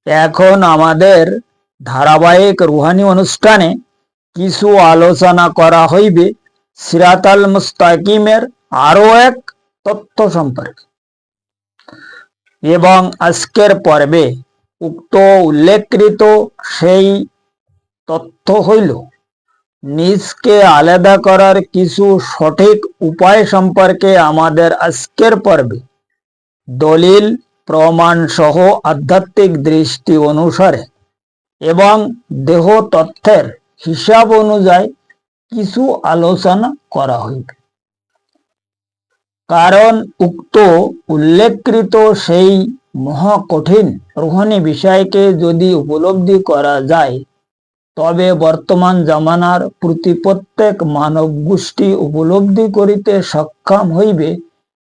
এখন আমাদের ধারাবাহিক রুহানি অনুষ্ঠানে কিছু আলোচনা করা হইবে সিরাতাল মুস্তাকিমের আরো এক তথ্য সম্পর্কে। এবং আজকের পর্বে উক্ত উল্লেখকৃত সেই তথ্য হইল নিজকে আলাদা করার কিছু সঠিক উপায় সম্পর্কে আমাদের আজকের পর্বে দলিল প্রমাণ সহ আধ্যাত্মিক দৃষ্টি অনুসারে এবং দেহ তথ্যের হিসাব অনুযায়ী কিছু আলোচনা করা হইবে। কারণ উক্ত উল্লেখকৃত সেই মহাকঠিন রুহানি বিষয়কে যদি উপলব্ধি করা যায় তবে বর্তমান জামানার প্রত্যেক মানব গোষ্ঠী উপলব্ধি করিতে সক্ষম হইবে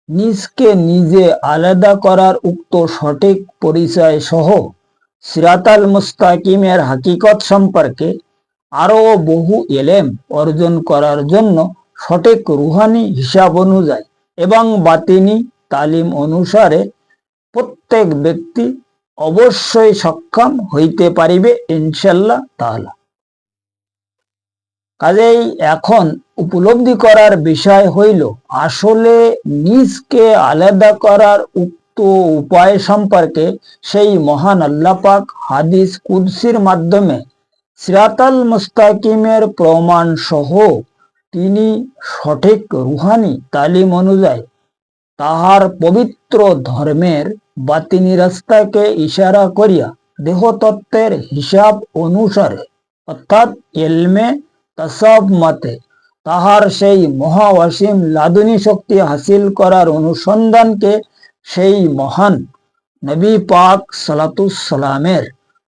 নিজকে নিজে আলাদা করার উক্ত সঠিক পরিচয় সহ সিরাতাল মুস্তাকিমের হাকিকত সম্পর্কে আরো বহু এলেম অর্জন করার জন্য সঠিক রুহানি হিসাব অনুযায়ী এবং বাতিনি তালিম অনুসারে প্রত্যেক ব্যক্তি অবশ্যই সক্ষম হইতে পারিবে ইনশাআল্লাহ তাআলা। কাজেই এখন উপলব্ধি করার বিষয় হইল আসলে নিজকে আলাদা করার উক্ত উপায় সম্পর্কে সেই মহান আল্লাহ পাক হাদিস কুদসির মাধ্যমে সিরাতাল মুস্তাকিমের প্রমাণ সহ তিনি সঠিক রুহানি তালিম অনুযায়ী তাহার পবিত্র ধর্মের বাতিনি রাস্তাকে ইশারা করিয়া দেহতত্ত্বের হিসাব অনুসারে অর্থাৎ ইলমে তাসাব মতে তাহার সেই মহাওয়াসিম লাদুনী শক্তি হাসিল করার অনুসন্ধানকে সেই মহান নবী পাক সালাতুসসালামের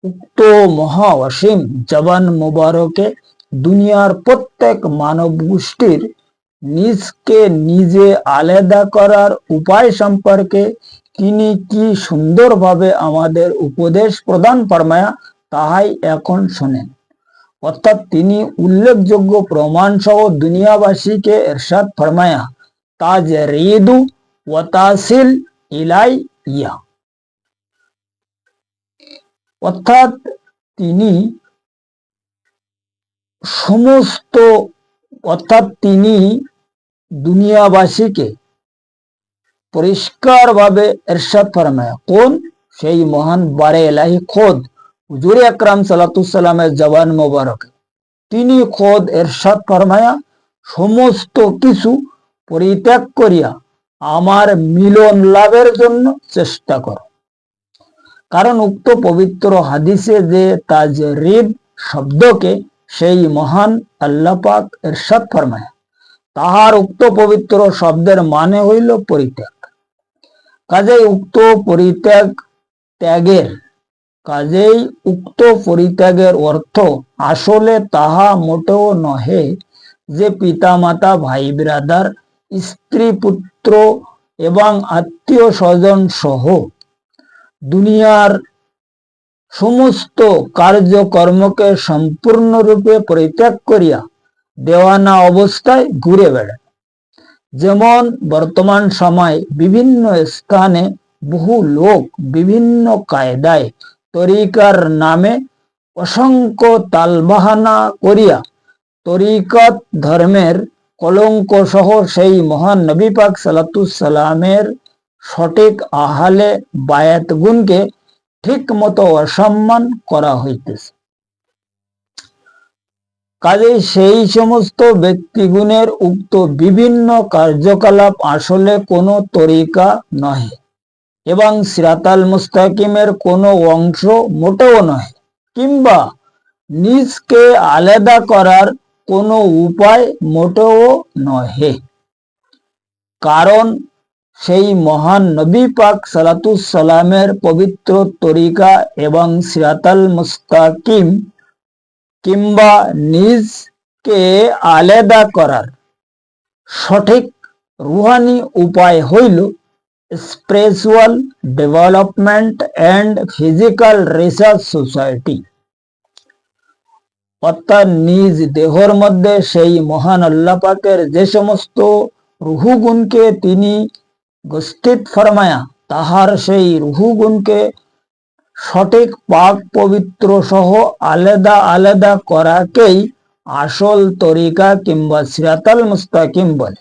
উক্ত মহাওয়াসিম জবান মুবারকে দুনিয়ার প্রত্যেক মানব গোষ্ঠীর নিজকে নিজে আলাদা করার উপায় সম্পর্কে তিনি কি সুন্দরভাবে আমাদের উপদেশ প্রদান ফরমায়া তাহাই এখন শোনেন। অর্থাৎ তিনি উল্লেখযোগ্য প্রমাণ সহ দুনিয়াবাসীকে ইরশাদ ফরমায়া তাজরিদু ওয়া তাসিল ইলাইয়া, অর্থাৎ তিনি দুনিয়াবাসীকে পরিষ্কারভাবে ইরশাদ ফরমায়া কোন সেই মহান বারে ইলাহি খোদ হুজুর আকরাম সাল্লাল্লাহু জবান মোবারক তিনি খোদ ইরশাদ ফরমায়া সমস্ত কিছু পরিত্যাগ করিয়া আমার মিলন লাভের জন্য চেষ্টা করো। কারণ উক্ত পবিত্র হাদিসে যে তাজরিদ শব্দকে সেই মহান আল্লাহ পাক ইরশাদ ফরমায়া তাহার উক্ত পবিত্র শব্দের মানে হইল পরিত্যাগ। কাজেই উক্ত পরিত্যাগের অর্থ আসলে তাহা মোটেও নহে যে পিতা মাতা ভাই ব্রাদার স্ত্রী পুত্র এবং আত্মীয় স্বজন সহ দুনিয়ার সমস্ত কার্যকর্মকে সম্পূর্ণরূপে পরিত্যাগ করিয়া দেওয়ানা অবস্থায় ঘুরে বেড়ায়। যেমন বর্তমান সময় বিভিন্ন স্থানে বহু লোক বিভিন্ন কায়দায় তরিকার নামে অসংখ্য তালবাহানা করিয়া তরিকত ধর্মের কলঙ্ক সহ সেই মহান নবী পাক সাল্লাল্লাহু সঠিক আহলে বায়াত গুণকে ঠিক মতো অসম্মান করা হইতেছে। কাজেই সেই সমস্ত ব্যক্তিগুণের উক্ত বিভিন্ন কার্যকলাপ আসলে কোনো তরিকা নহে এবং সিরাতাল মুস্তাকিমের কোনো অংশ মোটেও নহে, কিংবা নিজকে আলাদা করার কোনো উপায় মোটেও নহে। কারণ সেই মহান নবী পাক সাল্লাল্লাহু পবিত্র তরিকা এবং সিরাতাল মুস্তাকিম কিংবা নিজকে আলাদা করার সঠিক রুহানি উপায় হইল spiritual development and physical research society. অর্থাৎ নিজ দেহর মধ্যে সেই মহান আল্লাহ পাকের যে সমস্ত রুহুগুণকে তিনি গস্থিত ফরমায়া তাহার সেই রুহুগুণকে সঠিক পাক পবিত্র সহ আলাদা আলাদা করাকেই আসল তরিকা কিংবা সিরাতাল মুস্তাকিম বলে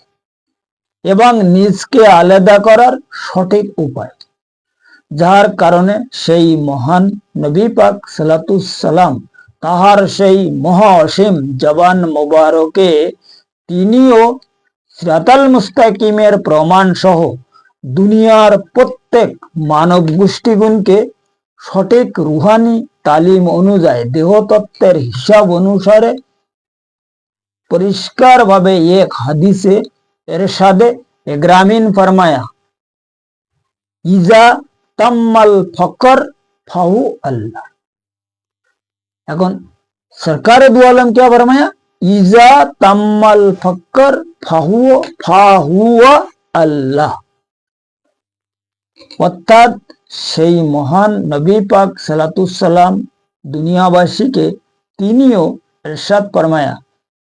এবং নিজকে আলাদা করার সঠিক উপায়, যার কারণে সেই মহান নবী পাক সাল্লাল্লাহু সাল্লাম তাহার সেই মহা অসীম জবান মোবারকে তিনিও সিরাতাল মুস্তাকিমের প্রমাণ সহ দুনিয়ার প্রত্যেক মানব গোষ্ঠীগুণকে সঠিক রুহানি তালিম অনুযায়ী দেহতত্ত্বের হিসাব অনুসারে পরিষ্কার ভাবে এক হাদিসে এরশাদে গ্রামীণ ফরমায়া, ইজা তাম্মাল ফকর ফাহু আল্লাহ। এখন সরকারে দু আলম क्या फरमाया, ইজা তাম্মাল ফকর ফাহুয়া আল্লাহ। অর্থাৎ সেই মহান নবী পাক সাল্লাল্লাহু সাল্লাম দুনিয়াবাসীকে তিনিও ইরশাদ ফরমায়া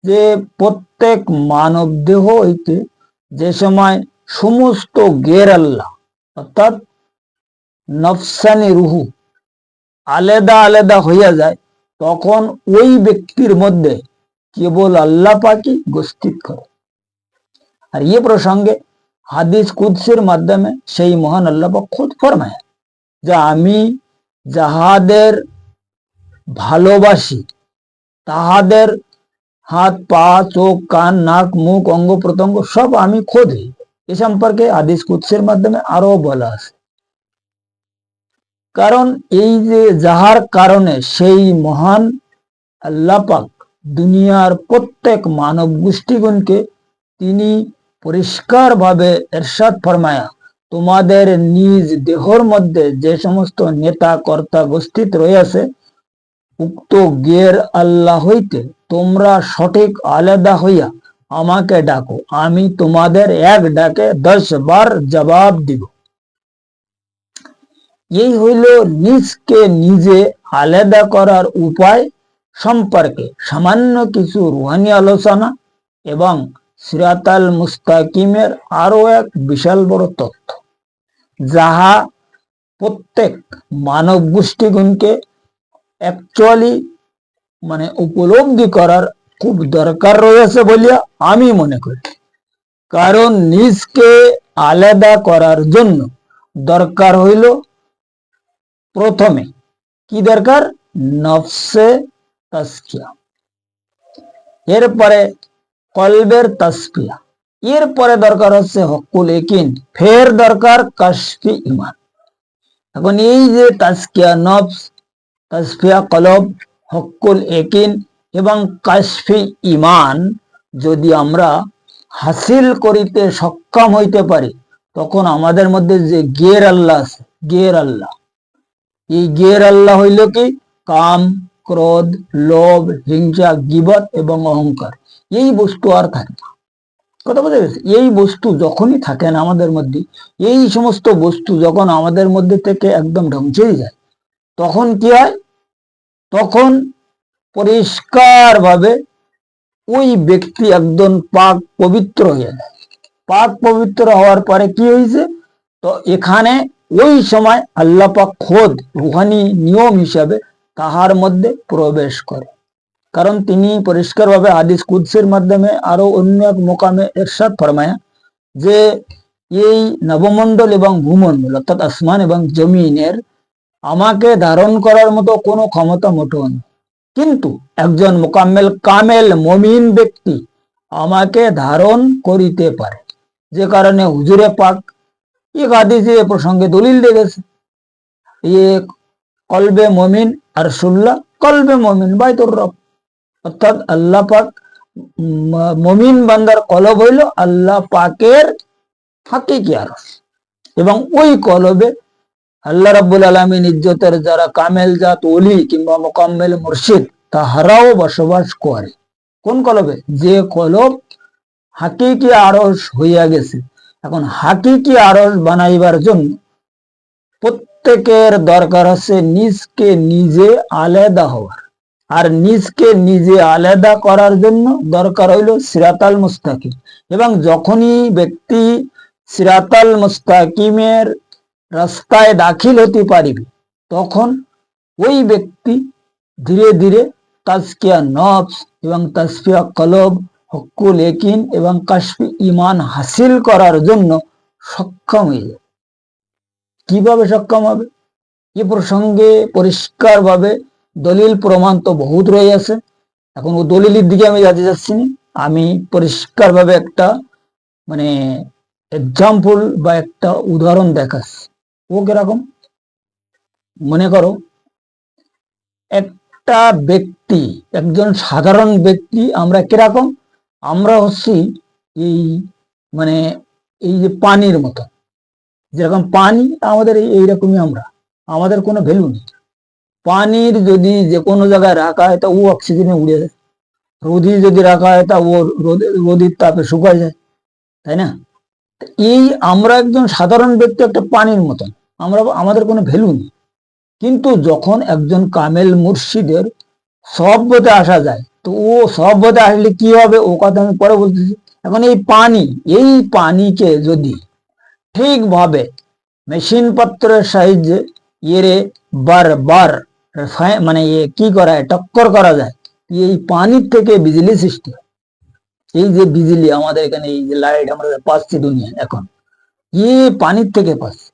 যে প্রত্যেক মানব দেহ হইতে যে সময় সমস্ত গের আল্লাহ অর্থাৎ নফসানি রুহু আলাদা আলাদা হইয়া যায়, তখন ওই ব্যক্তির মধ্যে কেবল আল্লাহ পাকই উপস্থিত করে। আর ये প্রসঙ্গে হাদিস কুদসির মাধ্যমে সেই মহান আল্লাহ পাক খুদ ফরমায় যে আমি যাহাদের ভালোবাসি তাহাদের হাত পা চোখ কান নাক মুখ অঙ্গ প্রত্যঙ্গ সব আমি খোঁজি। এ সম্পর্কে হাদিস কুদসির মাধ্যমে আরো বলা আছে। কারণ এই যে যাহার কারণে সেই মহান আল্লাহ পাক দুনিয়ার প্রত্যেক মানব গোষ্ঠীগণকে তিনি পরিষ্কার ভাবে ইরশাদ ফরমায়া, তোমাদের নিজ দেহর মধ্যে যে সমস্ত নেতা কর্তা উপস্থিত রয়েছে উক্ত গের আল্লাহ হইতে তোমরা সঠিক আলাদা হইয়া আমাকে ডাকো, আমি তোমাদের এক ডাকে 10 বার জবাব দিব। এই হইল নিজকে নিজে আলাদা করার উপায় সম্পর্কে সামান্য কিছু রুহানি আলোচনা এবং সিরাতাল মুস্তাকিমের আরো এক বিশাল বড় তথ্য, যাহা প্রত্যেক মানব গোষ্ঠীগুণকে অ্যাকচুয়ালি উপলব্ধি করার খুব দরকার রয়েছে বলিয়া আমি মনে করি। কারণ নিজকে আলাদা করার জন্য দরকার হইল প্রথমে কি দরকার, নফসে তাসকিয়া, এরপরে কলবের তাসফিয়া, এরপরে দরকার হচ্ছে হকুল ইয়াকিন, ফের দরকার কাশফি ঈমান। এখন এই যে তাসকিয়া নফস, তাসফিয়া কলব, হকুল ইয়াকিন এবং কাশফি ঈমান যদি আমরা হাসিল করিতে সক্ষম হইতে পারি, তখন আমাদের মধ্যে যে গের আল্লাহ আছে, গের আল্লাহ, এই গের আল্লাহ হইল কি কাম, ক্রোধ, লোভ, হিংসা, গীবত এবং অহংকার, এই বস্তু আর থাকে না। কথা বুঝে গেছে? এই বস্তু যখনই থাকে না আমাদের মধ্যে, এই সমস্ত বস্তু যখন আমাদের মধ্যে থেকে একদম ধ্বংস হয়ে যায়, তখন কি হয়, তখন পরিষ্কার ভাবে ওই ব্যক্তি একদম পাক পবিত্র হয়ে যায়। পাক পবিত্র হওয়ার পরে কি হয়েছে, তো এখানে ওই সময় আল্লাহ পাক খোদ রুহানি নিয়ম হিসাবে তাহার মধ্যে প্রবেশ করে। কারণ তিনি পরিষ্কারভাবে হাদিস কুদসির মাধ্যমে আরো অন্য এক মোকামে ইরশাদ ফরমায়া যে এই নবমণ্ডল এবং ভূমণ্ডল অর্থাৎ আসমান এবং জমিনের আমাকে ধারণ করার মতো কোনো ক্ষমতা মোটেও নেই, কিন্তু একজন মোকাম্মেল কামেল মমিন ব্যক্তি আমাকে ধারণ করিতে পারে। যে কারণে হুজুরে পাক এক হাদিসে এ প্রসঙ্গে দলিল দিয়ে গেছে, ये কলবে মমিন আরশুল্লাহ, কলবে মমিন বাইতুর রব, অর্থাৎ আল্লাহ পাক মমিন বান্দার কলব হইল আল্লাহ পাকের হাকিকি আরশ, এবং ওই কলবে আল্লাহ রাব্বুল আলামিন ইজ্জতের যারা কামেল জাত ওলি কিংবা মুকাম্মেল মুর্শিদ তাহারাও বসবাস করে। কোন কলবে, যে কলব হাকিকি আরশ হইয়া গেছে। এখন হাকিকি আরশ বানাইবার জন্য প্রত্যেকের দরকার হচ্ছে নিজকে নিজে আলাদা হওয়ার, আর নিজকে নিজে আলাদা করার জন্য দরকার হইল সিরাতাল মুস্তাকিম। এবং যখনই ব্যক্তি সিরাতাল মুস্তাকিমের রাস্তায় দাখিল হতে পারিবে, তখন ওই ব্যক্তি ধীরে ধীরে তাজকিয়া নফস এবং তাসফিয়া কলব, হক্কুল ইয়াকিন এবং কাশফি ঈমান হাসিল করার জন্য সক্ষম হয়ে যাবে। কিভাবে সক্ষম হবে? এ প্রসঙ্গে পরিষ্কারভাবে দলিল প্রমাণ তো বহুত রয়ে আছে। এখন ও দলিলের দিকে আমি যেতে যাচ্ছি না, আমি পরিষ্কারভাবে একটা মানে এক্সাম্পল বা একটা উদাহরণ দেখাচ্ছি। ও কিরকম? মনে করো একটা ব্যক্তি, একজন সাধারণ ব্যক্তি, আমরা কিরকম? আমরা হচ্ছি এই মানে এই যে পানির মতো, যেরকম পানি আমাদের এইরকমই, আমাদের কোনো ভ্যালু নেই। পানির যদি যে কোনো জায়গায় রাখা হয় তা ও অক্সিজেনে উড়ে যায়, রোদি যদি রাখা হয় তা ও রোদির তাপে শুকায় যায়, তাই না? এই আমরা একজন সাধারণ ব্যক্তি একটা পানির মতন, আমাদের কোনো ভ্যালু নেই। কিন্তু যখন একজন কামেল মুর্শিদের সহবতে আসা যায়, তো ও সহবতে আসলে কি হবে ও কথা আমি পরে বলতেছি। এখন এই পানিকে যদি ঠিকভাবে মেশিন পত্রের সাহায্যে এরে বারবার মানে কি করা হয়, টক্কর করা যায়, এই পানির থেকে বিজলি সৃষ্টি হয়। এই যে বিজলি আমাদের এখানে, এই যে লাইট আমরা পাচ্ছি দুনিয়া এখন, পানির থেকে পাচ্ছি।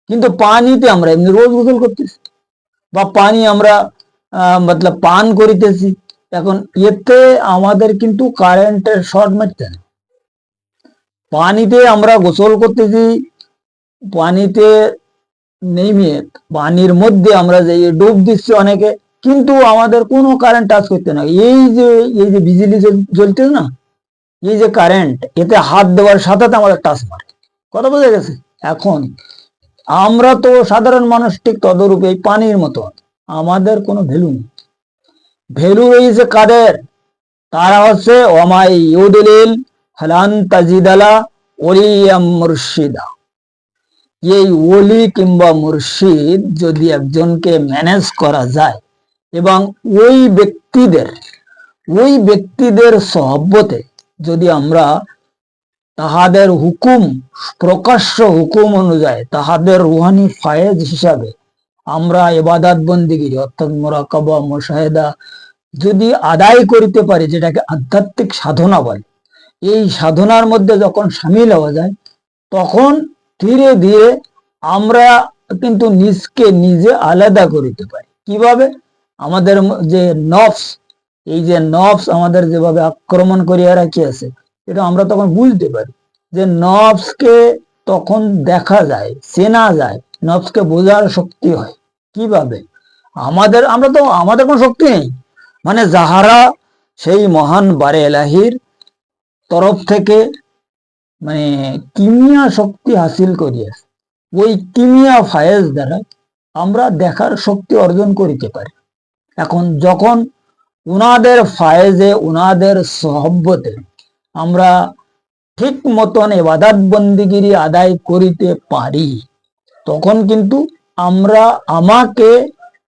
কিন্তু পানিতে আমরা এমনি রোজ গোসল করতেছি, বা পানি আমরা মতলব পান করিতেছি। এখন এতে আমাদের কিন্তু কারেন্টের শর্ট মারতে না। পানিতে আমরা গোসল করতেছি, পানিতে নেমে পানির মধ্যে আমরা যে ডুব দিচ্ছি অনেকে, কিন্তু আমাদের কোনো কারেন্ট টাচ করতে না। এই যে বিজলি জ্বলতে না, এই যে কারেন্ট, এতে হাত দেওয়ার সাথে আমাদের টাচ মারে। কথা বোঝা গেছে? এখন আমরা তো সাধারণ মানুষ, ঠিক তদরূপ এই পানির মতো, আমাদের কোনো ভ্যালু নেই। ভ্যালু রয়েছে কাদের? তারা হচ্ছে ওমাই ইউদলিল ফালান তাজিদালা ওলিয়াম মুর্শিদা। এই ওলি কিংবা মুর্শিদ যদি একজনকে ম্যানেজ করা যায় এবং ওই ব্যক্তিদের সহবতে যদি আমরা তাহাদের হুকুম, প্রকাশ্য হুকুম অনুযায়ী তাহাদের রুহানি ফায়েজ হিসাবে আমরা ইবাদত বন্দেগী অর্থাৎ মুরাকাবা মুশাহেদা যদি আদায় করিতে পারি, যেটাকে আধ্যাত্মিক সাধনা বলে, এই সাধনার মধ্যে যখন সামিল হওয়া যায়, তখন ধীরে ধীরে আমরা কিন্তু নিজকে নিজে আলাদা করিতে পারি। কিভাবে? আমাদের যে নফস, এই যে নফস আমাদের যেভাবে আক্রমণ করিয়া রাখিয়াছে, এটা আমরা তখন বুঝতে পারি যে নফসকে তখন দেখা যায়, চেনা যায়, নফসকে বোঝার শক্তি হয়। কিভাবে? আমাদের কোনো শক্তি নেই, মানে যাহারা সেই মহান বারে এলাহির তরফ থেকে মানে কিমিয়া শক্তি হাসিল করিয়াছে, ওই কিমিয়া ফায়েজ দ্বারা আমরা দেখার শক্তি অর্জন করিতে পারি। এখন যখন উনাদের ফায়েজে, উনাদের সহবতে আমরা ঠিক মতন ইবাদত বন্দিগিরি আদায় করিতে পারি, তখন কিন্তু আমাকে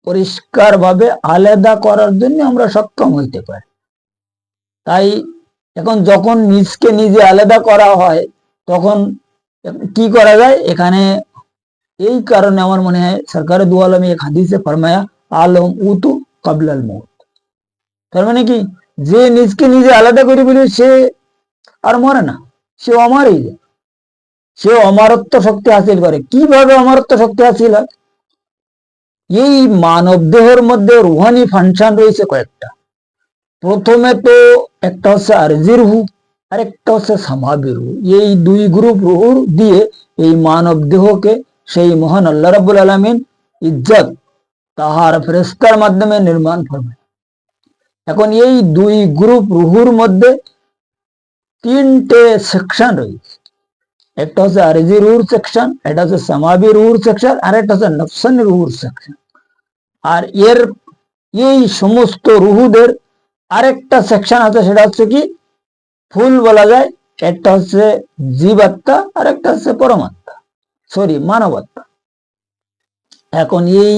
পরিষ্কারভাবে আলাদা করার জন্য আমরা সক্ষম হইতে পারি। তাই এখন যখন নিজকে নিজে আলাদা করা হয়, তখন কি করা যায়? এখানে এই কারণে আমার মনে হয় সরকার দু আলমে এক হাদিসে ফরমায়া আলম উতু কাবলাল মৌত। তার মানে কি, যে নিজকে নিজে আলাদা করে বলে সে আর মরে না, সে অমরই যায়, সে অমরত্ব শক্তি হাসিল করে। কিভাবে অমরত্ব শক্তি হাসিল হয়? এই মানব দেহের মধ্যে রুহানি ফাংশন রয়েছে কয়েকটা। প্রথমে তো একটা হচ্ছে আরজি রুহু, আর একটা হচ্ছে সামাবি রুহু। এই দুই গ্রুপ রুহুর দিয়ে এই মানব দেহকে সেই মহান আল্লাহ রাব্বুল আলামিন ইজ্জত তাহার ফেরেশতার মাধ্যমে নির্মাণ করবে। এখন এই দুই গ্রুপ রুহুর মধ্যে তিনটে সেকশন রয়েছে। একটা হচ্ছে আরজি রুহুর সেকশন, এটা হচ্ছে সামাবি রুহুর সেকশন, আর একটা হচ্ছে নফসানি রুহুর সেকশন। আর এই সমস্ত রুহুদের আরেকটা সেকশন আছে, সেটা হচ্ছে কি ফুল বলা যায়। একটা হচ্ছে জীবাত্মা, আর একটা হচ্ছে পরমাত্মা, মানবাত্মা। এখন এই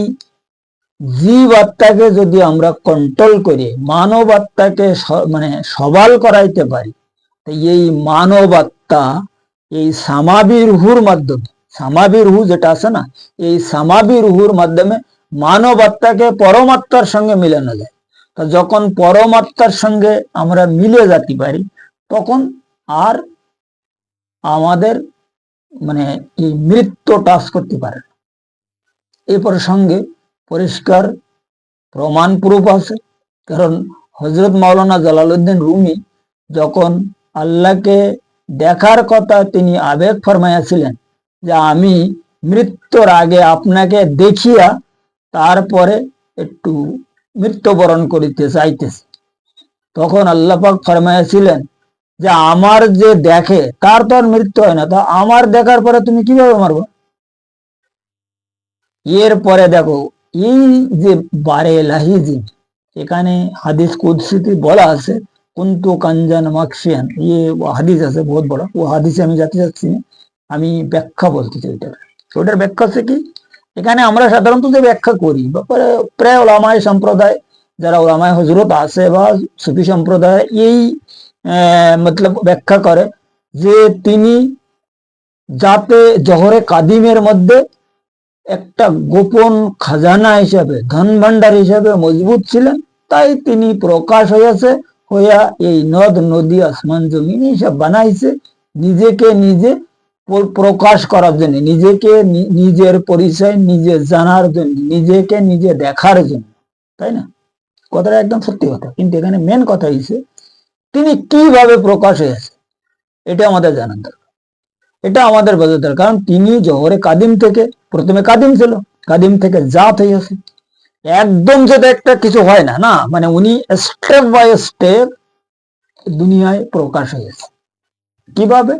জীবাত্মাকে যদি আমরা কন্ট্রোল করে মানবাত্মাকে মানে সবাল করাইতে পারি, এই মানবাত্মা এই সামাবি রুহুর মাধ্যমে, সামাবি রুহু যেটা আছে না, এই সামাবি রুহুর মাধ্যমে মানবাত্মাকে পরমাত্মার সঙ্গে মিলানো যায়। তো যখন পরমাত্মার সঙ্গে আমরা মিলে যেতে পারি, তখন আর আমাদের মানে এই মৃত্যু টাচ করতে পারে না। এই প্রসঙ্গে পরিষ্কার প্রমাণ প্রুফ আছে। কারণ হযরত মাওলানা জালালউদ্দিন রুমি যখন আল্লাহকে দেখার কথা তিনি আবেগ ফরমাইয়াছিলেন যে আমি মৃত্যুর আগে আপনাকে দেখিয়া তারপরে একটু মৃত্যুবরণ করিতে চাইতেছি, তখন আল্লাহ পাক ফরমাইয়াছিলেন যে আমার যে দেখে তার তো আর মৃত্যু হয় না, তা আমার দেখার পরে তুমি কিভাবে মারবো? এরপরে দেখো এই যে বারে এলাহি জিন, এখানে হাদিস কুদসিতে বলা আছে কুন্তু কাঞ্জান মাকশিয়ান, হাদিস আছে বহুত বড়, ও হাদিসে আমি যেতে চাচ্ছি না, আমি ব্যাখ্যা বলতে চাই। ওটার ব্যাখ্যা হচ্ছে কি, এখানে আমরা সাধারণত যে ব্যাখ্যা করি প্রায় ওলামায় সম্প্রদায়, যারা ওলামায় হজরত আছে বা সুফি সম্প্রদায়, এই মতলব ব্যাখ্যা করে যে তিনি যাতে জহরে কাদিমের মধ্যে একটা গোপন খাজানা হিসাবে, ধন ভান্ডার হিসাবে মজবুত ছিলেন, তাই তিনি প্রকাশ হইয়াছে, হইয়া এই নদ নদী আসমান জমিন এইসব বানাইছে নিজেকে নিজে প্রকাশ করার জন্য, নিজেকে নিজের পরিচয় নিজে জানার জন্য, নিজেকে নিজে দেখার জন্য, তাই না? কথাটা একদম সত্যি কথা। কিন্তু এখানে মেন কথা হইছে তিনি কিভাবে প্রকাশ হয়েছে এটা আমাদের জানার দরকার, এটা আমাদের বোঝা দরকার। কারণ তিনি জহরে কাদিম থেকে, প্রথমে কাদিম ছিল, কাদিম থেকে জাত হয়েছে, একদম যেটা একটা কিছু হয় না, না মানে উনি স্টেপ বাই স্টেপ দুনিয়ায় প্রকাশ হয়েছে। কিভাবে?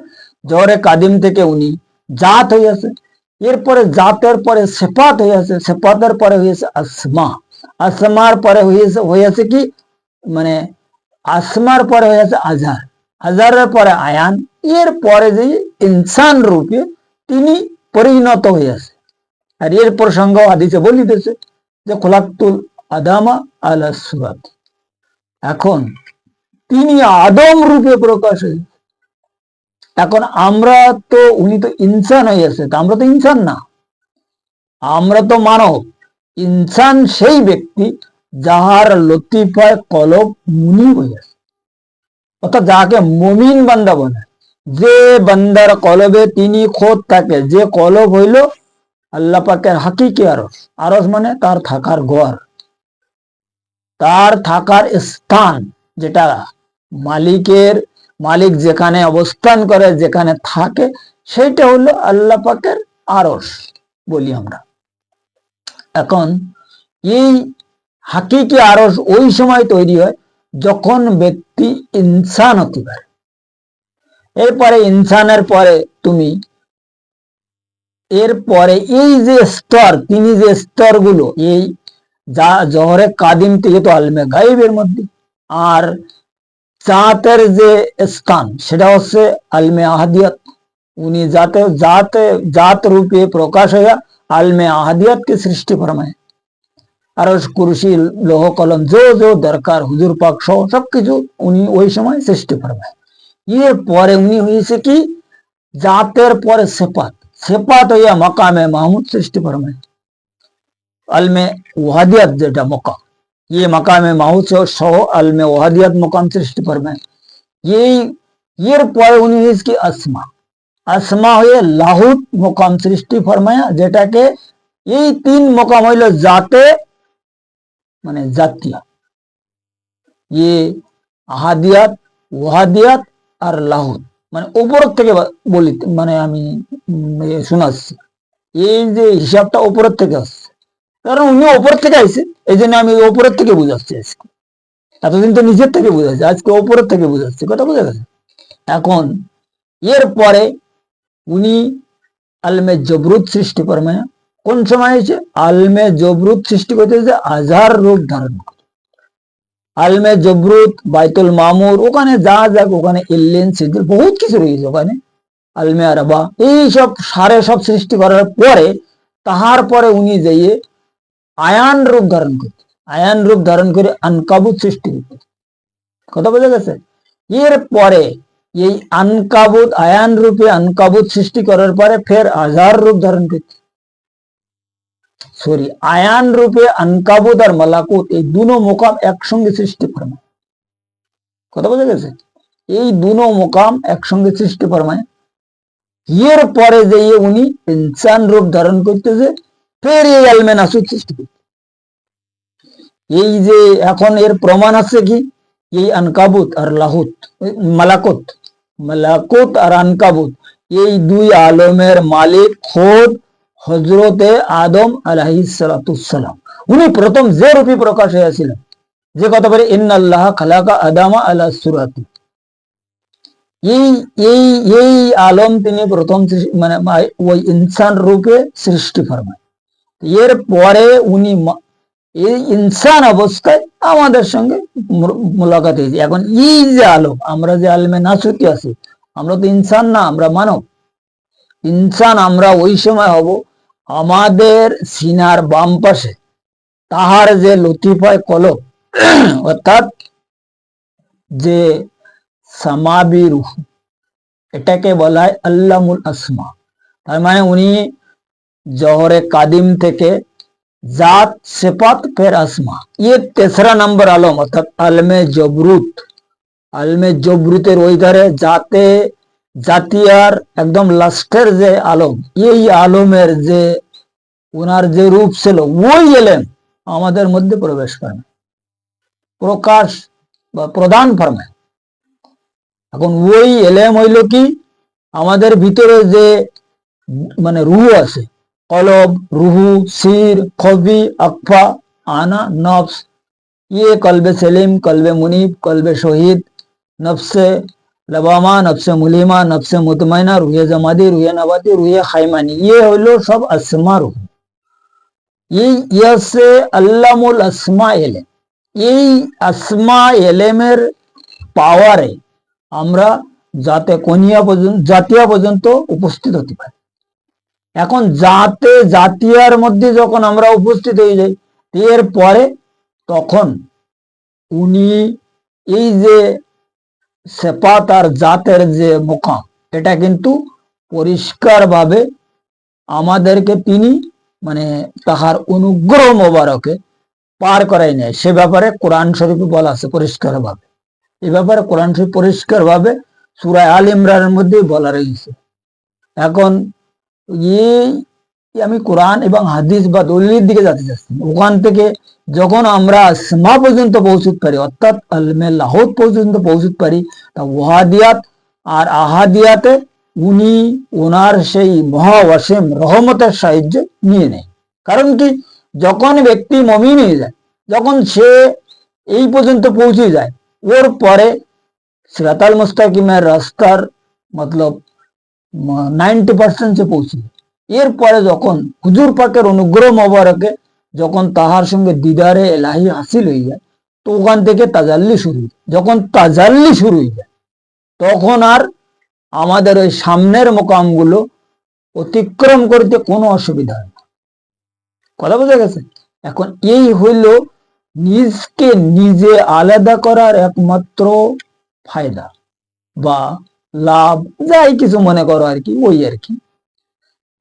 জহরে কাদিম থেকে উনি জাত হয়েছে, এরপরে জাতের পরে সেফাত হয়েছে, সেফাতের পরে হয়েছে আসমা, আসমার পরে হয়েছে কি মানে আসমার পরে হয়েছে আজহার, আজহারের পরে আয়ান, এর পরে যে ইনসান রূপে তিনি পরিণত হয়েছে। আর এর প্রসঙ্গ হাদিসে বলিতেছে যে খোলাক্তুল আদামা আলা সুরাত, এখন তিনি আদম রূপে প্রকাশ হয়েছে। এখন আমরা তো, উনি তো ইনসান হয়েছে, তা আমরা তো ইনসান না, আমরা তো মানব। ইনসান সেই ব্যক্তি যাহার লতিফায় কলব মুনি হয়েছে, অর্থাৎ যাকে মুমিন বান্দা বলে, যে বান্দার কলবে তিনি খোদ থাকে, যে কলব হইল আল্লাহ পাকের হাকিকি আরশ, আরশ মানে তার থাকার ঘর, তার থাকার স্থান, যেটা মালিক যেখানে অবস্থান করে, যেখানে থাকে, সেটা হলো আল্লাহ পাকের আরশ বলি আমরা। এখন এই হাকিকি আরশ ওই সময় তৈরি হয় যখন ব্যক্তি ইনসান হতে পারে। এরপরে ইনসানের পরে তুমি এরপরে এই যে স্তর, তিনি যে স্তরগুলো, এই যা জহরে কাদিম থেকে তো আলমে গাইবের মধ্যে, আর জাতের যে স্থান সেটা হচ্ছে আলমে আহাদিয়াত, উনি জাত রূপে প্রকাশ হইয়া আলমে আহাদিয়াতকে সৃষ্টি ফরমায়। আর কুরসি লৌহ কলম যো দরকার হুজুর পাক সহ সবকিছু উনি ওই সময় সৃষ্টি ফরমায়। এর পরে উনি হয়েছে কি জাতের পরে সেপাত, সেপাত হইয়া মকামে মাহমুদ সৃষ্টি ফরমায়, আলমে ওয়াহাদিয়াত যেটা মকাম, ये मकामे माहूद सह आलमे ওয়াহাদিয়াত मकाम सृष्टि फरमाए। এর পরে উনি इसकी আসমা, আসমা হয়ে লাহুত মকাম সৃষ্টি ফরমায়া, যেটাকে এই তিন মকাম হইল জাতে মানে জাতীয়, আহাদিয়াত, ওয়াহাদিয়াত আর লাহুত, মানে উপর থেকে বলি, মানে আমি শোনাচ্ছি, এই যে হিসাবটা উপরের থেকে আসছে, কারণ উনি ওপর থেকে আইছে, এই জন্য আমি ওপরের থেকে বুঝাচ্ছি আজকে। এতদিন তো নিজের থেকে বুঝাচ্ছি, আজকে ওপরের থেকে বুঝাচ্ছি, কথা বুঝা গেছে? এখন এর পরে উনি আলমে জবরুদ সৃষ্টি ফরমায়া। কোন সময় হয়েছে? আলমে জবরুদ সৃষ্টি করতে আজহার রূপ ধারণ করে। আলমে জবরুদ, বাইতুল মামুর, ওখানে যা যাক, ওখানে ইল্লিন সিদ্দিল বহুত কিছু রয়েছে, ওখানে আলমে আরবা, এইসব সারে সব সৃষ্টি করার পরে তাহার পরে উনি যাইয়ে আয়ান রূপ ধারণ করতে, আয়ান রূপ ধারণ করে আনকাবুত সৃষ্টি করতে, কথা বোঝা গেছে? এর পরে এই আনকাবুত, আয়ান রূপে আনকাবুত সৃষ্টি করার পরে ফের আজহার রূপ ধারণ করতে, সরি আয়ান রূপে আনকাবুত আর মালাকুত, এই দুনো মোকাম একসঙ্গে সৃষ্টি ফরমায়। কথা বোঝা গেছে? এই দুনো মোকাম একসঙ্গে সৃষ্টি ফরমায়। এর পরে যে উনি ইনসান রূপ ধারণ করতেছে, ফের এই আলমে নাসুত সৃষ্টি করতে। এই যে এখন এর প্রমাণ আছে কি, এই আনকাবুত আর লাহুত, মালাকুত, মালাকুত আর আনকাবুত, এই দুই আলমের মালিক খোদ হজরতে আদম আলাইহিস সালাম। উনি প্রথম যে রূপে প্রকাশ হয়েছিলেন, যে কথা বলে ইন্নাল্লাহ খালাকা আদামা আলা সুরাতি, এই এই এই আলম তিনি প্রথম মানে ওই ইনসান রূপে সৃষ্টি ফরমায়। এর পরে উনি এই ইনসান অবস্থায় আমাদের সঙ্গে মোলাকাত হয়েছে। এখন এই যে আলম, আমরা যে আলমে নাসুতি আছি, আমরা তো ইনসান না, আমরা মানব। ইনসান আমরা ওই সময় হব আমাদের সিনার বাম পাশে তাহার যে লতিফায় কলব, অর্থাৎ যে সামাবি রূহ, এটাকে বলা হয় আল্লামুল আসমা। তার মানে উনি জহরে কাদিম থেকে জাত সিফাত ফের আসমা, ये तेसरा नंबर आलम অর্থাৎ আলমে জবরুত। আলমে জবরুতের ওই ধারে জাতে জাতিয়ার একদম লাস্টের যে আলম, এই আলমের যে ওনার যে রূপ ছিল, ওই এলেম আমাদের মধ্যে প্রবেশ করে, প্রকাশ বা প্রদান ফরমায়। এখন ওই এলেম হইল কি, আমাদের ভিতরে যে মানে রুহ আছে, কলব, রুহু, সির, খবি, আকফা, আনা, নফস, ये कल्बे सलीम, कल्बे मुनीब, कल्बे शहीद, नफ्से लबामा, नफ्से मुलिमा, नफ्से मुतमैना, रूहे जमादी, रूहे नबाती, रूहे खाइमानी, ये হলো সব আসমা রূহ। এই ইয়াসে আল্লামুল আসমা এলেম, এই আসমা এলেমের পাওয়ারে আমরা যাতে কোনিয়া পর্যন্ত জাতিয়া পর্যন্ত উপস্থিত হতে পারি। এখন জাতে জাতিয়ার মধ্যে যখন আমরা উপস্থিত হয়ে যাই, এর পরে তখন উনি এই যে সেপাত আর জাতের যে মোকাম, এটা কিন্তু পরিষ্কার ভাবে আমাদেরকে তিনি মানে তাহার অনুগ্রহ মোবারকে পার করাই নেয়। সে ব্যাপারে কোরআন শরীফে বলা আছে পরিষ্কার ভাবে। এ ব্যাপারে কোরআন শরীফ পরিষ্কার ভাবে সূরা আল ইমরানের মধ্যে বলা রয়েছে। এখন আমি কোরআন এবং হাদিস বা দলিলের দিকে যেতে চাচ্ছি। ওখান থেকে যখন আমরা আসমা পর্যন্ত পৌঁছতে পারি, অর্থাৎ আলমে লাহুত পর্যন্ত পৌঁছতে পারি, তা ওয়াহাদিয়াত আর আহাদিয়াতে উনি ওনার সেই মহা অসীম রহমতের সাহায্য নিয়ে নেয়। কারণ কি, যখন ব্যক্তি মুমিন হয়ে যায়, যখন সে এই পর্যন্ত পৌঁছে যায়, ওর পরে সিরাতাল মুস্তাকিমের রাস্তার মতলব 90% সে পৌঁছে। এরপরে যখন হুজুর পাকের অনুগ্রহ মোবারকে যখন তাহার সঙ্গে দিদারে এলাহি হাসিল হয়ে যায়, তো ওখান থেকে তাজাল্লি শুরু। যখন তাজাল্লি শুরু হয়ে যায়, তখন আর আমাদের ওই সামনের মোকামগুলো অতিক্রম করতে কোনো অসুবিধা হয় না। কথা বোঝা গেছে? এখন এই হইল নিজকে নিজে আলাদা করার একমাত্র ফায়দা বা লাভ, যাই কিছু মনে করো আর কি, ওই আর কি।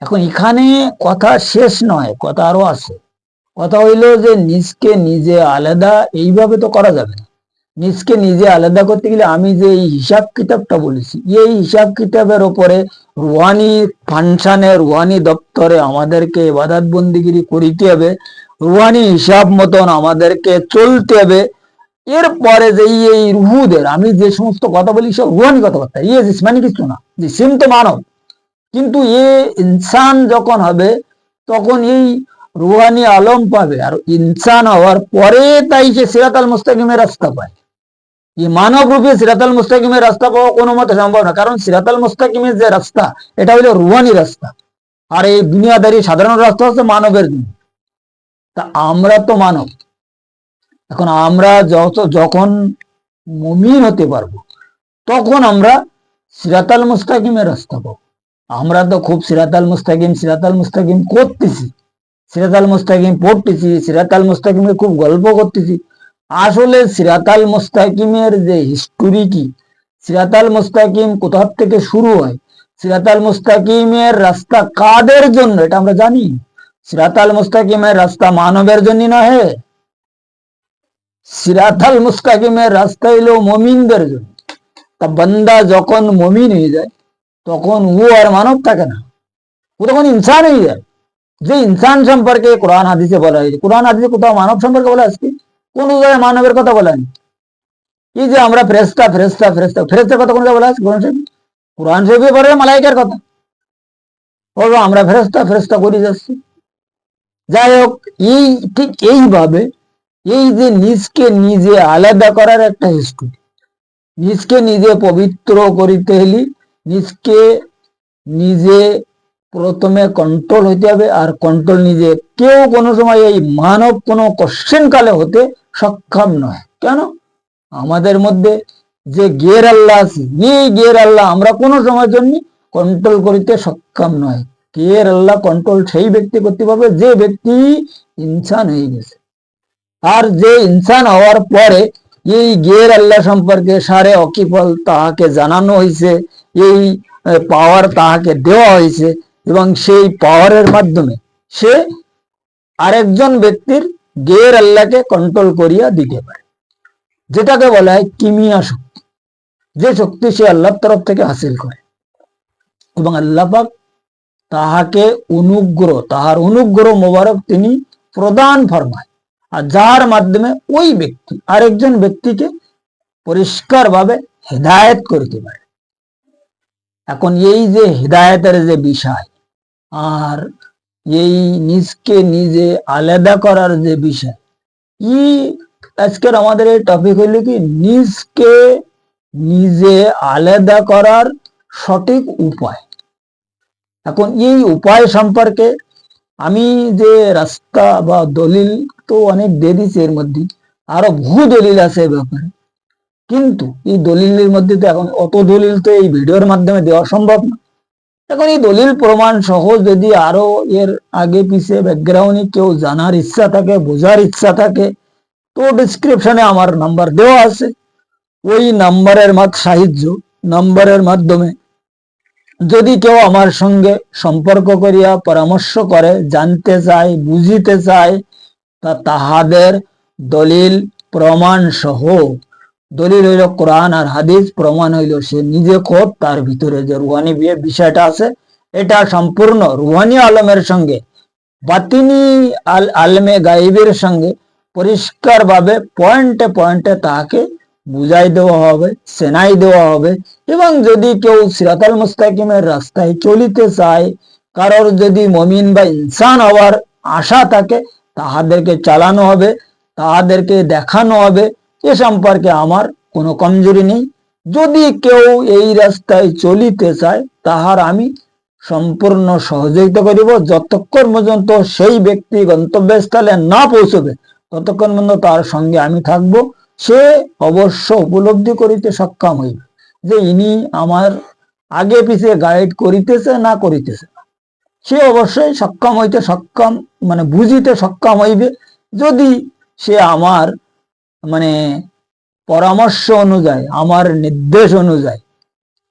এখন এখানে কথা শেষ নয়, কথা আরো আছে। কথা হইল যে নিজকে নিজে আলাদা এইভাবে তো করা যাবে না। নিজকে নিজে আলাদা করতে গেলে আমি যে এই হিসাব কিতাবটা বলেছি, এই হিসাব কিতাবের ওপরে রুহানি ফাংশনে, রুহানি দপ্তরে আমাদেরকে ইবাদত বন্দিগিরি করিতে হবে, রুহানি হিসাব মতন আমাদেরকে চলতে হবে। এরপরে যে এই রুহুদের আমি যে সমস্ত কথা বলি, সব রুহানি কথাবার্তা, ইয়ে জিসমানি কিছু না। জিসিম তো মানব, কিন্তু এ ইনসান যখন হবে তখন এই রুহানি আলম পাবে, আর ইনসান হওয়ার পরে তাই সে সিরাতাল মুস্তাকিমের রাস্তা পায়। এই মানব রূপে সিরাতাল মুস্তাকিমের রাস্তা পাওয়া কোনো মতে সম্ভব না, কারণ সিরাতাল মুস্তাকিমের যে রাস্তা, এটা হলো রুহানি রাস্তা, আর এই দুনিয়াদারি সাধারণ রাস্তা হচ্ছে মানবের দুনিয়া। তা আমরা তো মানব। এখন আমরা যখন মুমিন হতে পারবো, তখন আমরা সিরাতাল মুস্তাকিমের রাস্তা পাবো। আমরা তো খুব সিরাতাল মুস্তাকিম করতেছি, সিরাতাল মুস্তাকিম পড়তেছি, সিরাতাল মুস্তাকিমের খুব গল্প করতেছি। আসলে সিরাতাল মুস্তাকিমের যে হিস্টোরি কি, সিরাতাল মুস্তাকিম কোথা থেকে শুরু হয়, সিরাতাল মুস্তাকিমের রাস্তা কাদের জন্য, এটা আমরা জানি। সিরাতাল মুস্তাকিমের রাস্তা মানবের জন্য নহে, সিরাতাল মুস্তাকিমের রাস্তা হইল মমিনদের জন্য। তা বান্দা যখন মমিন হয়ে যায় তখন ও আর মানব থাকে না, ও তখন ইনসান হয়ে যায়। যে ইনসান সম্পর্কে কোরআন হাদিসে বলা হয়েছে, কোরআন হাদিসে কোথাও মানব সম্পর্কে বলা আছে? কোন জায়গায় মানবের কথা বলা হয়নি। এই যে আমরা ফেরেশতা ফেরেশতা ফেরেশতা, ফেরেশতার কথা কোন জায়গায় বলা আছে? কোরআন শরীফ, কোরআন শরীফে বলে মালাইকার কথা, বলবো আমরা ফেরেশতা ফেরেশতা করে যাচ্ছি। যাই হোক, এই ঠিক এইভাবে এই যে নিজকে নিজে আলাদা করার একটা হিস্ট্রি, নিজকে নিজে পবিত্র করিতে হলে নিজকে নিজে প্রথমে কন্ট্রোল হইতে হবে। আর কন্ট্রোল নিজে কেউ কোনো সময় এই মানব কোনো কোশ্চেন কালে হতে সক্ষম নয়। কেন? আমাদের মধ্যে যে গের আল্লাহ আছে, এই গের আল্লাহ আমরা কোনো সময়ের জন্য কন্ট্রোল করিতে সক্ষম নয়। গের আল্লাহ কন্ট্রোল সেই ব্যক্তি করতে পারবে যে ব্যক্তি ইনসান হয়ে গেছে। আর যে ইনসান হওয়ার পরে এই গের আল্লাহ সম্পর্কে সারে অকিফল তাহাকে জানানো হয়েছে, এই পাওয়ার তাহাকে দেওয়া হয়েছে, এবং সেই পাওয়ারের মাধ্যমে সে আরেকজন ব্যক্তির গের আল্লাহকে কন্ট্রোল করিয়া দিতে পারে, যেটাকে বলা হয় কিমিয়া শক্তি। যে শক্তি সে আল্লাহর তরফ থেকে হাসিল করে, এবং আল্লাহ পাক তাহাকে অনুগ্রহ, তাহার অনুগ্রহ মোবারক তিনি প্রদান ফরমায়, আর যার মাধ্যমে ওই ব্যক্তি আরেকজন ব্যক্তিকে পরিষ্কার ভাবে হেদায়েত করতে পারে। এখন এই যে হেদায়েতের যে বিষয়, আর এই নিজকে নিজে আলাদা করার যে বিষয়, আজকের আমাদের এই টপিক হইল কি নিজকে নিজে আলাদা করার সঠিক উপায়। এখন এই উপায় সম্পর্কে আমি যে রাস্তা বা দলিল তো অনেক দিয়ে দিচ্ছি, এর মধ্যে আরো বহু দলিল আছে এই ব্যাপারে, কিন্তু এই দলিলের মধ্যে তো এখন অত দলিল তো এই ভিডিওর মাধ্যমে দেওয়া সম্ভব না। এখন এই দলিল প্রমাণ সহ যদি আরো এর আগে পিছে ব্যাকগ্রাউন্ডে কেউ জানার ইচ্ছা থাকে, বোঝার ইচ্ছা থাকে, তো ডিসক্রিপশনে আমার নাম্বার দেওয়া আছে। ওই নাম্বারের নাম্বারের মাধ্যমে যদি কেউ আমার সঙ্গে সম্পর্ক করিয়া পরামর্শ করে, জানতে চায়, বুঝিতে চায়, তা তাহাদের দলিল প্রমাণ সহ, দলিল হইল কোরআন আর হাদিস, প্রমাণ হইল সে নিজে খোদ, তার ভিতরে যে রুহানি বিষয়টা আছে, এটা সম্পূর্ণ রুহানি আলমের সঙ্গে বাতিনি আলমে গাইবের সঙ্গে পরিষ্কার ভাবে পয়েন্টে পয়েন্টে তাকে বুঝাই দেওয়া হবে, সেনাই দেওয়া হবে। এবং যদি কেউ সিরাতাল মুস্তাকিমের রাস্তায় চলিতে চায়, কারোর যদি মমিন বা ইনসান হওয়ার আশা থাকে, তাহাদেরকে চালানো হবে, তাহাদেরকে দেখানো হবে। এ সম্পর্কে আমার কোনো কমজোরি নেই। যদি কেউ এই রাস্তায় চলিতে চায়, তাহার আমি সম্পূর্ণ সহযোগিতা করিব। যতক্ষণ পর্যন্ত সেই ব্যক্তি গন্তব্যস্থলে না পৌঁছবে, ততক্ষণ পর্যন্ত তার সঙ্গে আমি থাকব। সে অবশ্য উপলব্ধি করিতে সক্ষম হইবে যে ইনি আমার আগে পিছে গাইড করিতেছে না করিতেছে। সে অবশ্যই সক্ষম হইতে সক্ষম, মানে বুঝিতে সক্ষম হইবে, যদি সে আমার পরামর্শ অনুযায়ী, আমার নির্দেশ অনুযায়ী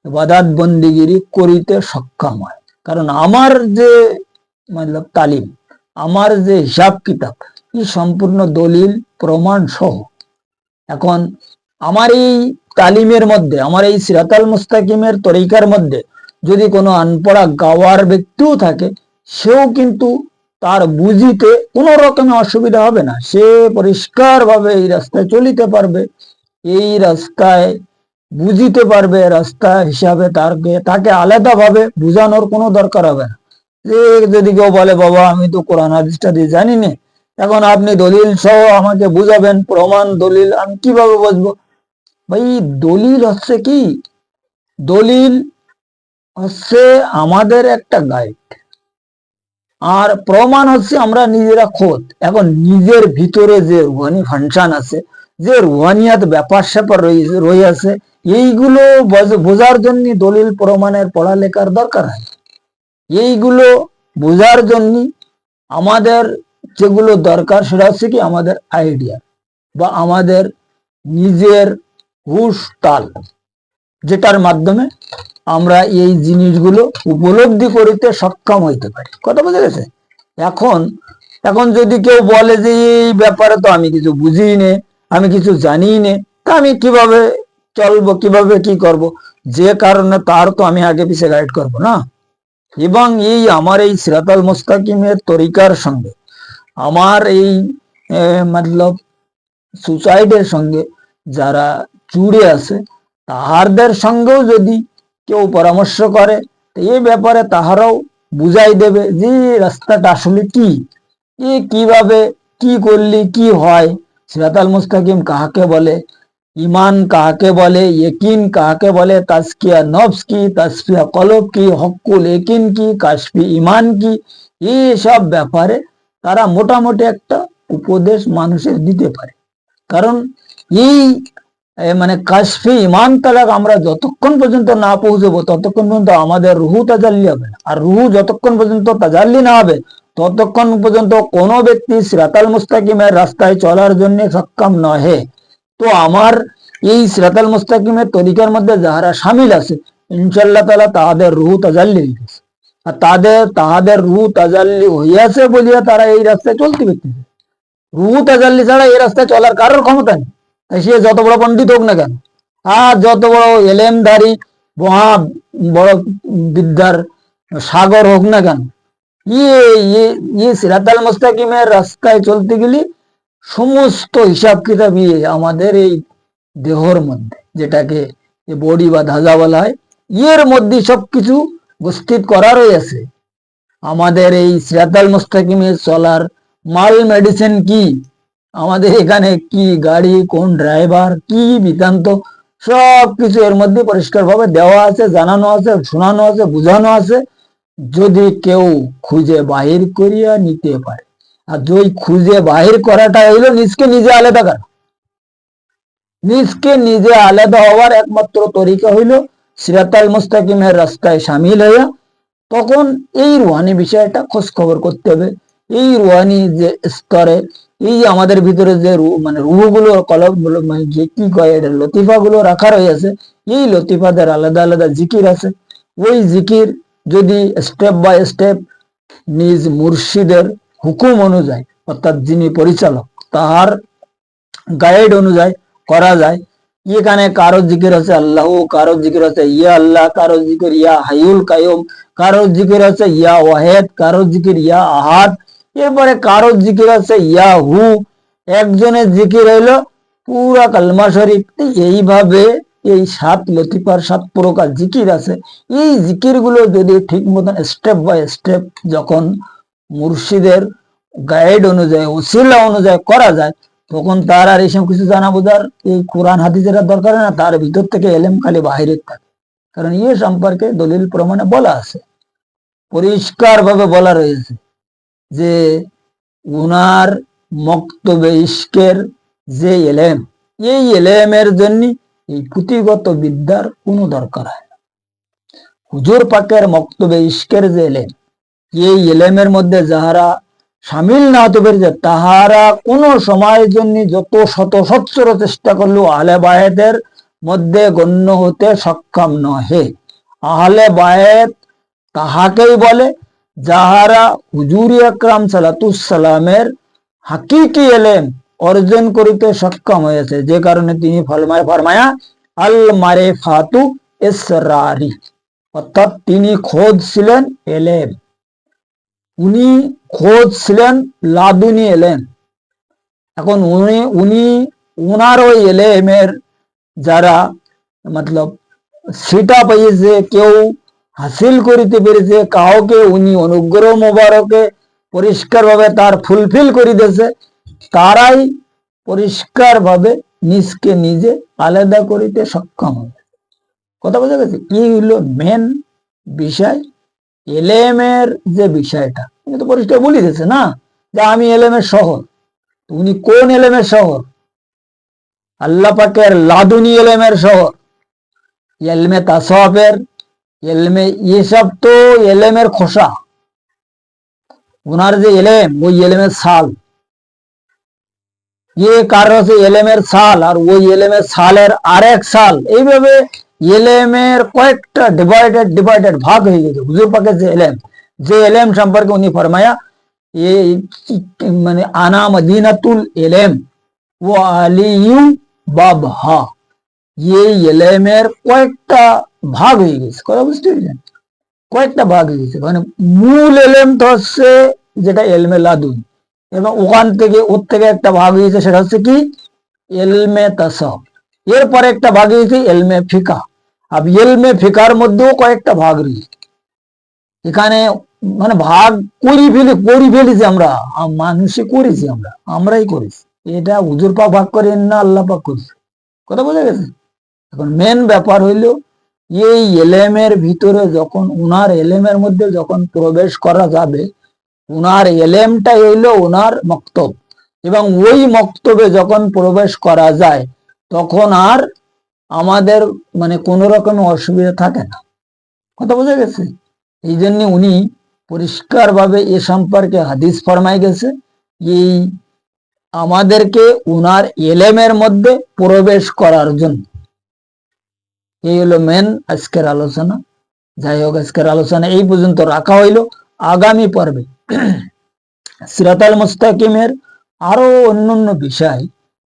ইবাদত বন্দিগিরি করিতে সক্ষম হয়। কারণ আমার যে তালিম, আমার যে হিসাব কিতাব, এই সম্পূর্ণ দলিল প্রমাণ সহ। এখন আমার এই তালিমের মধ্যে, আমার এই সিরাতাল মুস্তাকিমের তরিকার মধ্যে যদি কোনো আনপড়া গাওয়ার ব্যক্তিও থাকে, সেও কিন্তু তার বুঝিতে কোনো রকমের অসুবিধা হবে না। সে পরিষ্কার ভাবে এই রাস্তায় চলিতে পারবে, এই রাস্তায় বুঝিতে পারবে। রাস্তা হিসাবে তাকে আলাদা ভাবে বুঝানোর কোনো দরকার হবে না। যে যদি কেউ বলে বাবা আমি তো কোরআন হাদিসটা দিয়ে জানি না, এখন আপনি দলিল সহ আমাকে বুঝাবেন, প্রমাণ দলিল, আমি কিভাবে বুঝবো? ভাই দলিল হচ্ছে কি, দলিল হচ্ছে আমাদের একটা গাইড, আর প্রমাণ হচ্ছে আমরা নিজেরা খোদ। এখন নিজের ভিতরে যে রুহানি ফাংশন আছে, যে রুহানিয়াত ব্যাপার স্যাপার রয়েছে, এইগুলো বোঝার জন্য দলিল প্রমাণের পড়ালেখার দরকার হয়। এইগুলো বোঝার জন্য আমাদের যেগুলো দরকার, সেটা হচ্ছে কি আমাদের আইডিয়া বা আমাদের নিজের হুশ তাল, যেটার মাধ্যমে আমরা এই জিনিসগুলো উপলব্ধি করিতে সক্ষম হইতে পারি। কথা বোঝা গেছে? এখন এখন যদি কেউ বলে যে এই ব্যাপারে তো আমি কিছু বুঝি নে, আমি কিছু জানি নে, তা আমি কিভাবে চলবো, কিভাবে কি করব? যে কারণে তার তো আমি আগে পিছে গাইড করব না। এবং এই আমার এই সিরাতাল মুস্তাকিমের তরিকার সঙ্গে আমার এই মতলব সুসাইডের সঙ্গে যারা জুড়ে আছে তাহারদের সঙ্গেও যদি কেউ পরামর্শ করে, তো এই ব্যাপারে তাহারাও বুঝাই দেবে যে রাস্তাটা আসলে কি, কিভাবে কি করলে কি হয়, সিরাতাল মুস্তাকিম কাহাকে বলে, ইমান কাহাকে বলে, ইকিন কাহাকে বলে, তাজকিয়া নফস কি, তাসফিয়া কলব কি, হকুল ইকিন কি, কাশফি ইমান কি, এইসব ব্যাপারে তারা মোটামুটি একটা উপদেশ মানুষের দিতে পারে। কারণ এই মানে কাশফি ইমান তালাক আমরা যতক্ষণ পর্যন্ত না পৌঁছবো ততক্ষণ পর্যন্ত আমাদের রুহু তাজাল্লি হবে না। আর রুহু যতক্ষণ পর্যন্ত তাজাল্লি না হবে ততক্ষণ পর্যন্ত কোনো ব্যক্তি সিরাতাল মুস্তাকিমের রাস্তায় চলার জন্য সক্ষম নহে। তো আমার এই সিরাতাল মুস্তাকিমের তরিকার মধ্যে যাহারা শামিল আছে ইনশাআল্লাহ তাআলা তাহাদের রুহু তাজাল্লি হইয়াছে, আর তাহাদের রুহু তাজাল্লি হইয়াছে বলিয়া তারা এই রাস্তায় চলতে পারতেছে। রুহু তাজাল্লি ছাড়া এই রাস্তায় চলার কারোর ক্ষমতা নেই। সে যত বড় পণ্ডিত হোক না কেন, আর যত বড় এলেমধারী মহা বড় বিদ্যার সাগর হোক না কেন, সিরাতাল মুস্তাকিমের রাস্তায় চলতে গেলে সমস্ত হিসাব কিতাব আমাদের এই দেহর মধ্যে, যেটাকে বডি বা ধাজা বলা হয়, এর মধ্যে সবকিছু উপস্থিত করা রয়েছে। আমাদের এই সিরাতাল মুস্তাকিমে চলার মাল মেডিসিন কি, আমাদের এখানে কি গাড়ি, কোন ড্রাইভার, কি বৃত্তান্ত, সবকিছু এর মধ্যে পরিষ্কার ভাবে দেওয়া আছে, জানানো আছে, শোনানো আছে, বুঝানো আছে। যদি কেউ খুঁজে বাহির করিয়া নিতে পারে, আর যদি খুঁজে বাহির করাটা হইলো নিজকে নিজে আলাদা করা। নিজকে নিজে আলাদা হওয়ার একমাত্র তরিকা হইল সিরাতাল মুস্তাকিমের রাস্তায় সামিল হইয়া তখন এই রুহানি বিষয়টা খোঁজ খবর করতে হবে। এই রুহানি যে স্তরে এই আমাদের ভিতরে যে মানে রুহগুলো কলবগুলো মানে যে কি কয় এটা লতিফা গুলো রাখা রয়েছে, এই লতিফাদের আলাদা আলাদা জিকির আছে। ওই জিকির যদি স্টেপ বাই স্টেপ নিজ মুর্শিদের হুকুম অনুযায়ী, অর্থাৎ যিনি পরিচালক তাহার গাইড অনুযায়ী করা যায়। এখানে কারো জিকির আছে আল্লাহ, কারো জিকির আছে ইয়া আল্লাহ, কারো জিকির ইয়া হাইউল কায়ুম, কারো জিকির আছে ইয়া ওয়াহেদ, কারো জিকির ইয়া আহাদ, এরপরে কারো জিকির আছে ইয়া হু, একজনের জিকির হইলো পুরা কালমা শরীফ। এইভাবে এই 7 লতিফার 7 প্রকার জিকির আছে। এই জিকির গুলো যদি ঠিক মতন স্টেপ বাই স্টেপ যখন মুর্শিদের গাইড অনুযায়ী, ওসিলা অনুযায়ী করা যায়, তখন তার আর এইসব কিছু জানা বোঝার এই কোরআন হাদিসের দরকার না। তার ভিতর থেকে এলেম খালি বাহিরে থাকে। কারণ ইয়ে সম্পর্কে দলিল প্রমাণে বলা আছে, পরিষ্কার ভাবে বলা রয়েছে যে উনার মক্তবে ইশকের যে এলেম, এই এলেমের জন্য এই পুঁথিগত বিদ্যার কোনো দরকার হয় না। হুজুর পাকের মক্তবে ইশকের যে এলেম, এই এলেমের মধ্যে যাহারা সামিল না হতে পেরেছে তাহারা কোনো সময়ের জন্য যত শত সচ্ছর চেষ্টা করলেও আহলে বায়েতের মধ্যে গণ্য হতে সক্ষম নহে। আহলে বায়েত তাহাকেই বলে যাহারা হুজুর আকরাম সালাতুসালামের হাকিকি এলেম অর্জন করিতে সক্ষম হয়েছে, যে কারণে তিনি ফরমায়া আল মারিফাতু ইসরারি, অর্থাৎ তিনি খোঁজ ছিলেন এলেম, উনি খোঁজ ছিলেন লাদুনি এলেম। এখন উনি উনার ওই এলেমের যারা মতলব সেটা পেয়েছে, কেউ হাসিল করিতে পেরেছে, কাউকে উনি অনুগ্রহ মোবারকে পরিষ্কার ভাবে তার ফুলফিল করে দিয়েছে, তারাই পরিষ্কার ভাবে নিজকে নিজে আলাদা করিতে সক্ষম হবে। কথা বোঝা গেছে? এই হলো মেন বিষয়। এলেমের যে বিষয়টা উনি তো পরিষ্কার বলে দিয়েছে না, যে আমি এলেমের শহর। উনি কোন এলেমের শহর? আল্লাহ পাকের লাদুনি এলেমের শহর, এলমে তাসাউফের এলমে, এসব তো এলেমের খোসা। উনার যে এলেম, ওই এলেমের সাল, কার আছে এলেমের সাল, আর ওই এলেমের সালের আরেক সাল, এইভাবে এলেমের কয়েকটা ডিভাইডেড ভাগ হয়ে গেছে। হুজুর পাকের যে এলেম সম্পর্কে উনি ফরমায়া এই মানে আনা মদিনাতুল এলেম ও আলিয়ু বাবহা, এই এলেমের কয়েকটা ভাগ হয়ে গেছে। কথা বুঝতে পেরেছেন? কয়েকটা ভাগ হয়ে গেছে। মানে মূল এলেম তো হচ্ছে যেটা এলমে লাদুন, এবং ওর থেকে একটা ভাগ হয়েছে, সেটা হচ্ছে কি এলমে তাসাউফ। এরপরে একটা ভাগ হয়েছে এলমে ফিকা। আর এলমে ফিকার মধ্যেও কয়েকটা ভাগ রয়েছে। এখানে মানে ভাগ করি ফেলেছি আমরা, মানুষে করেছি, আমরাই করেছি। এটা হুজুর পাক ভাগ করেন না, আল্লাহ পাক করেছে। কথা বোঝা গেছে? এখন মেন ব্যাপার হইল এই এলেমের ভিতরে যখন উনার এলেমের মধ্যে যখন প্রবেশ করা যাবে, উনার এলেমটাই হইল উনার মক্তব, এবং ওই মক্তবে যখন প্রবেশ করা যায় তখন আর আমাদের মানে কোন রকম অসুবিধা থাকে না। কথা বোঝা গেছে? এই জন্য উনি পরিষ্কার ভাবে এ সম্পর্কে হাদিস ফরমাই গেছে, এই আমাদেরকে উনার এলেমের মধ্যে প্রবেশ করার জন্য। এই হলো মেন আজকের আলোচনা। যাই হোক, আজকের আলোচনা এই পর্যন্ত রাখা হইল। আগামী পর্বে সিরাতাল মুস্তাকিমের আরো অন্যান্য বিষয়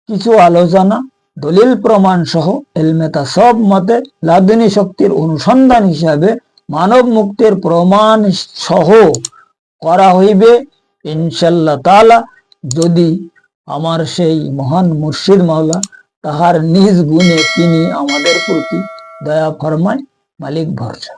কিছু আলোচনা দলিল প্রমাণ সহ এলমে তাসাউফ মতে লাদুনী শক্তির অনুসন্ধান হিসাবে মানব মুক্তির প্রমাণ সহ করা হইবে ইনশাল্লাহ তাআলা, যদি আমার সেই মহান মুর্শিদ মাওলা তাহার নিজ গুণে তিনি আমাদের প্রতি দয়া ফরমায়। মালিক ভরসা।